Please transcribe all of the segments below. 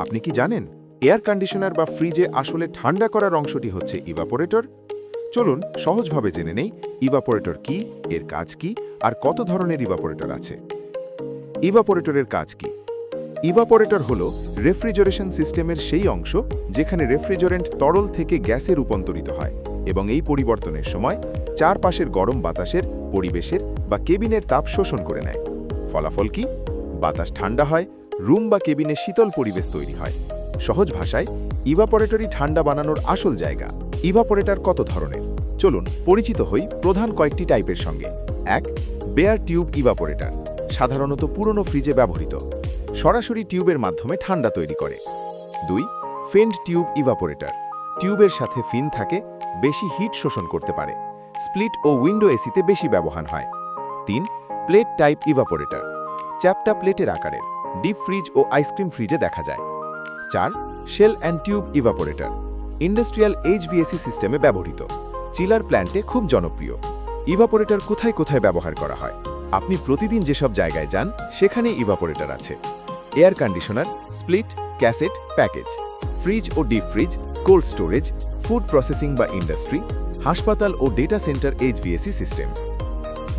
আপনি কি জানেন এয়ার কন্ডিশনার বা ফ্রিজে আসলে ঠান্ডা করার অংশটি হচ্ছে ইভাপোরেটর? চলুন সহজভাবে জেনে নেই ইভাপোরেটর কি, এর কাজ কি, আর কত ধরনের ইভাপোরেটর আছে। ইভাপোরেটরের কাজ কি? ইভাপোরেটর হল রেফ্রিজারেশন সিস্টেমের সেই অংশ যেখানে রেফ্রিজারেন্ট তরল থেকে গ্যাসে রূপান্তরিত হয় এবং এই পরিবর্তনের সময় চারপাশের গরম বাতাসের, পরিবেশের বা কেবিনের তাপ শোষণ করে নেয়। ফলাফল কি? বাতাস ঠান্ডা হয়, রুম বা কেবিনে শীতল পরিবেশ তৈরি হয়। সহজ ভাষায় ইভাপোরেটরই ঠান্ডা বানানোর আসল জায়গা। ইভাপোরেটর কত ধরনের? চলুন পরিচিত হই প্রধান কয়েকটি টাইপের সঙ্গে। 1. বেয়ার টিউব ইভাপোরেটর, সাধারণত পুরনো ফ্রিজে ব্যবহৃত, সরাসরি টিউবের মাধ্যমে ঠান্ডা তৈরি করে। 2. ফেন্ড টিউব ইভাপোরেটর, টিউবের সাথে ফিন থাকে, বেশি হিট শোষণ করতে পারে, স্প্লিট ও উইন্ডো এসিতে বেশি ব্যবহার হয়। 3. প্লেট টাইপ ইভাপোরেটর, চ্যাপ্টা প্লেটের আকারের, ডিপ ফ্রিজ ও আইসক্রিম ফ্রিজে দেখা যায়। 4. Shell and tube evaporator, industrial HVAC সিস্টেমে ব্যবহৃত, চিলার প্ল্যান্টে খুব জনপ্রিয়। ইভাপোরেটর কোথায় কোথায় ব্যবহার করা হয়? আপনি প্রতিদিন যেসব জায়গায় যান সেখানে ইভাপোরেটর আছে। Air conditioner, split, cassette, package, fridge ও deep fridge, cold storage, food processing বা ইন্ডাস্ট্রি, হাসপাতাল ও ডেটা সেন্টার এইচভিএসি সিস্টেম।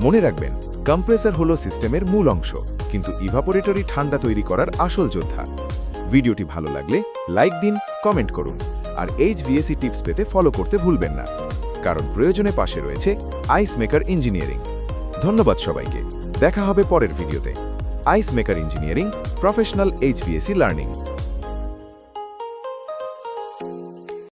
মনে রাখবেন, কম্প্রেসর হলো সিস্টেমের মূল অংশ, কিন্তু ইভাপোরেটরই ঠান্ডা তৈরি করার আসল যোদ্ধা। ভিডিওটি ভালো লাগলে লাইক দিন, কমেন্ট করুন, আর এইচভিএসি টিপস পেতে ফলো করতে ভুলবেন না, কারণ প্রয়োজনে পাশে রয়েছে আইস মেকার ইঞ্জিনিয়ারিং। ধন্যবাদ সবাইকে, দেখা হবে পরের ভিডিওতে। Ice maker engineering, professional HVAC learning.